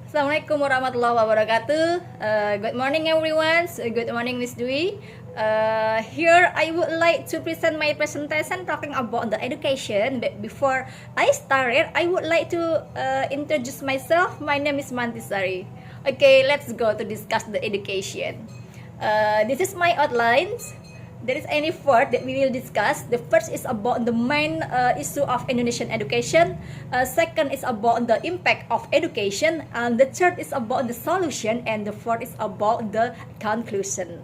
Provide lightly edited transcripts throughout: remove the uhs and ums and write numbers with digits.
Assalamualaikum warahmatullahi wabarakatuh. Good morning everyone. Good morning Miss Dwi. Here I would like to present my presentation talking about the education. But before I started, I would like to introduce myself. My name is Mantisari. Okay, let's go to discuss the education. This is my outlines. There is any four that we will discuss. The first is about the main issue of Indonesian education. Second is about the impact of education. And the third is about the solution. And the fourth is about the conclusion.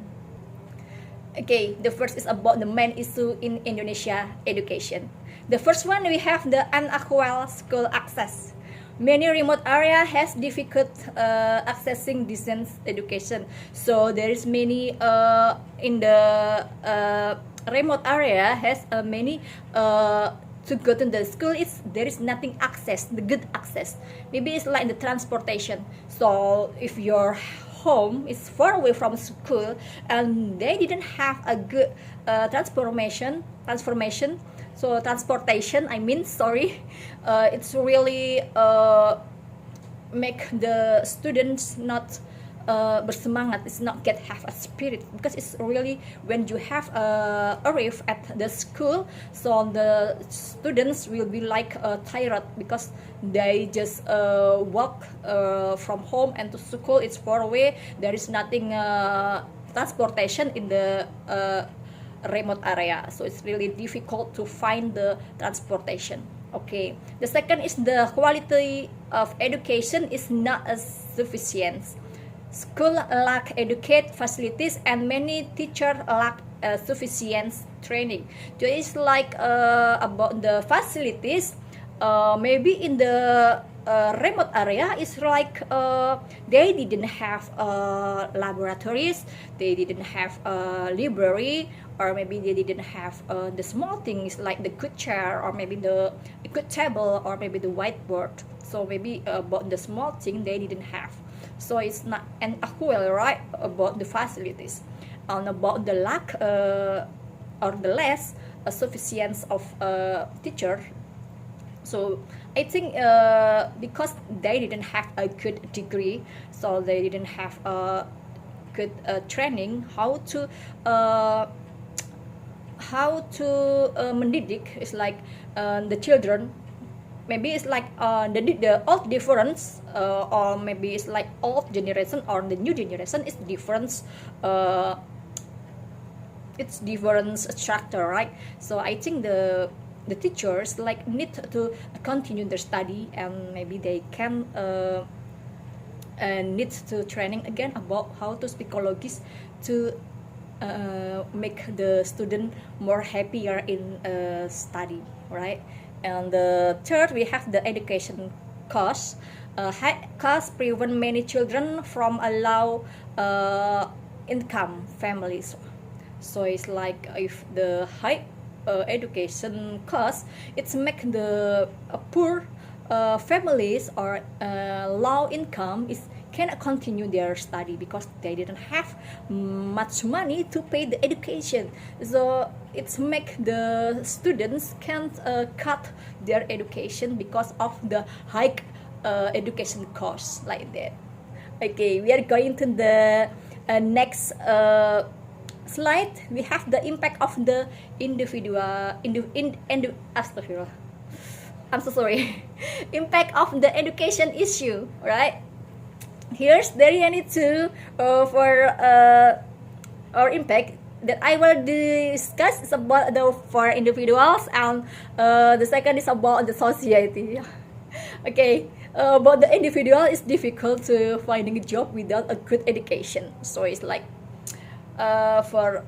Okay, the first is about the main issue in Indonesia education. The first one, we have the unequal school access. Many remote area has difficult accessing distance education. So there is many in the remote area has many to go to the school. There is nothing access, the good access. Maybe it's like the transportation. So if your home is far away from school and they didn't have a good transportation, so transportation, it's really make the students not bersemangat. It's not have a spirit, because it's really when you have arrive at the school, so the students will be like tired because they just walk from home and to school. It's far away. There is nothing transportation in the remote area, so it's really difficult to find the transportation. Okay, the second is the quality of education is not as sufficient. School lack educate facilities and many teachers lack sufficient training. So it's like about the facilities. Maybe in the remote area is like they didn't have laboratories, they didn't have a library, or maybe they didn't have the small things like the good chair, or maybe the good table, or maybe the whiteboard. So maybe about the small thing they didn't have. So it's not an equal, right, about the facilities. And about the lack or the less sufficiency of teacher. So I think because they didn't have a good degree, so they didn't have a good training how to mendidik. It's like the children. Maybe it's like the old difference, or maybe it's like old generation or the new generation is different. It's different structure, right? So I think the teachers like need to continue their study, and maybe they can need to training again about how to psychologist to make the student more happier in study, right? And the third, we have the education cost. High cost prevent many children from allow income families. So it's like if the high education cost, it's make the poor families or low income is cannot continue their study because they didn't have much money to pay the education. So it's make the students can't cut their education because of the high education costs like that. Okay, we are going to the next slide. We have the impact of the individual astagfirullah. I'm so sorry. Impact of the education issue, right? Here's the reality for our impact that I will discuss is about the for individuals, and the second is about the society. Okay, about the individual, it's difficult to finding a job without a good education. So it's like for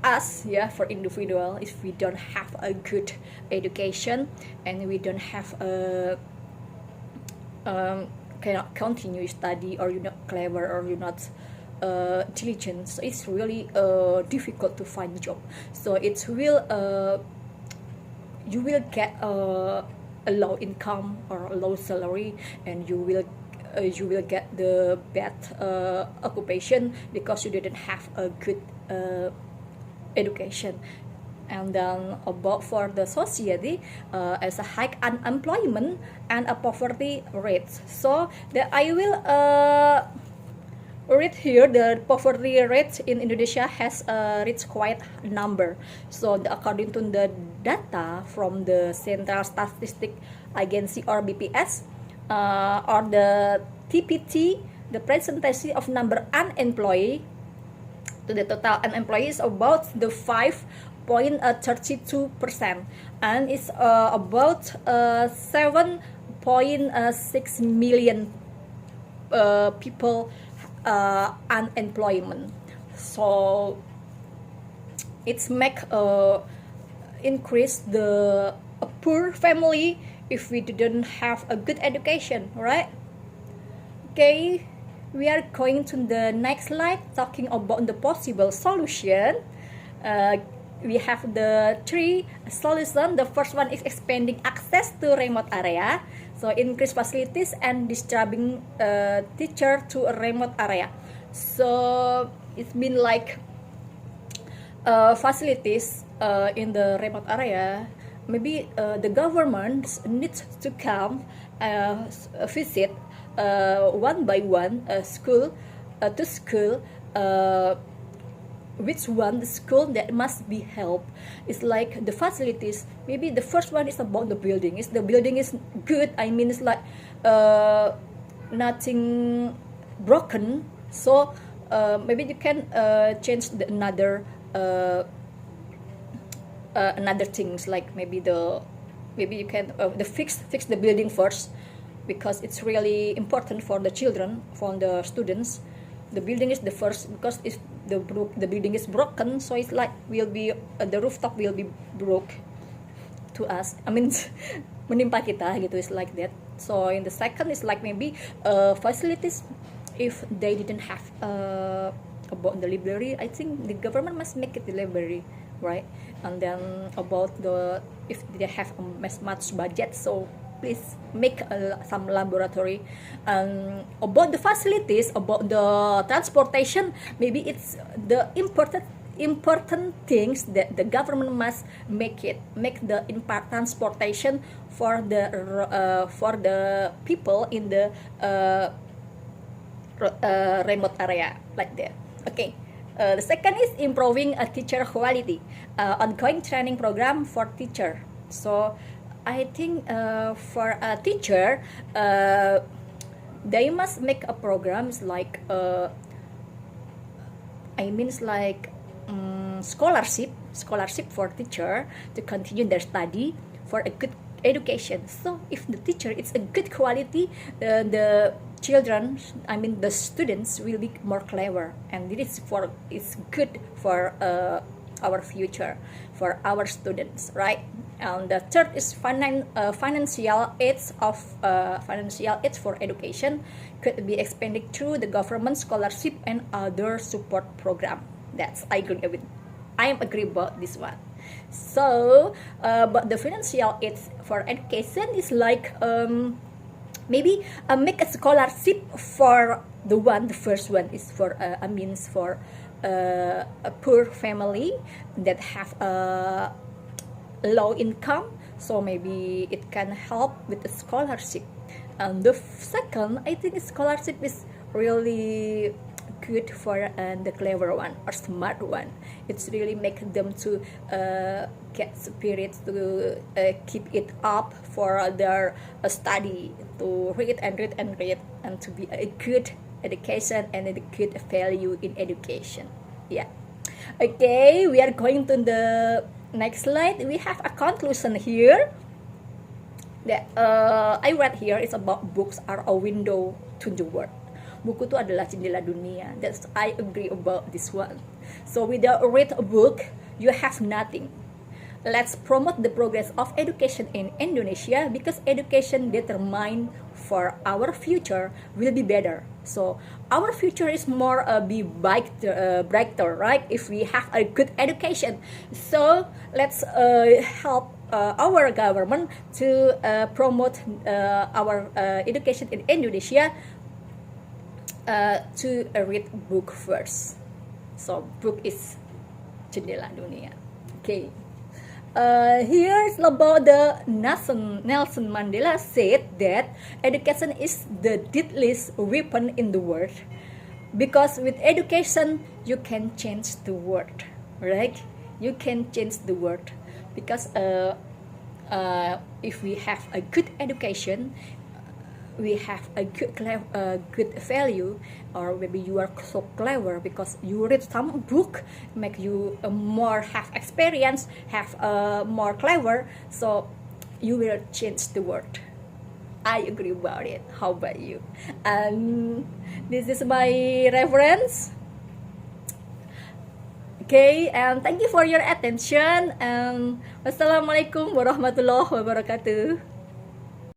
us, for individual, if we don't have a good education and we don't have a cannot continue study, or you're not clever, or you're not diligent, so it's really difficult to find a job. So it will you will get a low income or a low salary, and you will get the bad occupation because you didn't have a good education. And then about for the society, as a high unemployment and a poverty rate. So that I will read here the poverty rate in Indonesia has reached quite a number. So according to the data from the Central Statistic Agency or BPS or the TPT, the percentage of number unemployed to the total unemployed is about the 5.32%, and it's about 7.6 million people unemployment. So it's make increase the poor family if we didn't have a good education, right? Okay, we are going to the next slide talking about the possible solution. We have the three solutions. The first one is expanding access to remote area, so increase facilities and distributing teacher to a remote area. So it's been like facilities in the remote area. Maybe the government needs to come visit one by one school to school. Which one the school that must be helped is like the facilities. Maybe the first one is about the building. Is the building is good, I mean it's like nothing broken, so maybe you can change another things, like maybe you can fix the building first, because it's really important for the children, for the students. The building is the first, because if the building is broken, so it's like will be the rooftop will be broke to us, I mean menimpa kita gitu, is like that. So in the second is like maybe facilities, if they didn't have about the library, I think the government must make it the library, right? And then about the, if they have much budget, so please make some laboratory. About the facilities, about the transportation, maybe it's the important things that the government must make the transportation for the people in the remote area, like that. Okay. The second is improving a teacher quality, ongoing training program for teacher. So I think for a teacher, they must make a programs like scholarship for teacher to continue their study for a good education. So if the teacher is a good quality, the children, I mean the students, will be more clever, and it's good for our future, for our students, right? And the third is financial aids for education could be expanded through the government scholarship and other support program. That's I am agree about this one. So but the financial aids for education is like maybe make a scholarship for the first one is for for a poor family that have a low income, so maybe it can help with a scholarship. And the second, I think scholarship is really good for the clever one or smart one. It's really make them to get spirit to keep it up for their study, to read and to be a good education and a good value in education. Yeah. Okay, we are going to the next slide. We have a conclusion here that I read here is about books are a window to the world. Buku itu adalah jendela dunia. That's I agree about this one. So without read a book, you have nothing. Let's promote the progress of education in Indonesia, because education determine for our future will be better. So our future is more brighter, right? If we have a good education. So let's help our government to promote our education in Indonesia to read book first. So book is jendela dunia. Okay. Here's about the Nelson Mandela said that education is the deadliest weapon in the world, because with education you can change the world, right? You can change the world, because if we have a good education, we have a good value, or maybe you are so clever because you read some book, make you more have experience, have more clever, so you will change the world. I agree about it. How about you? And this is my reference. Okay, and thank you for your attention, and wassalamualaikum warahmatullahi wabarakatuh.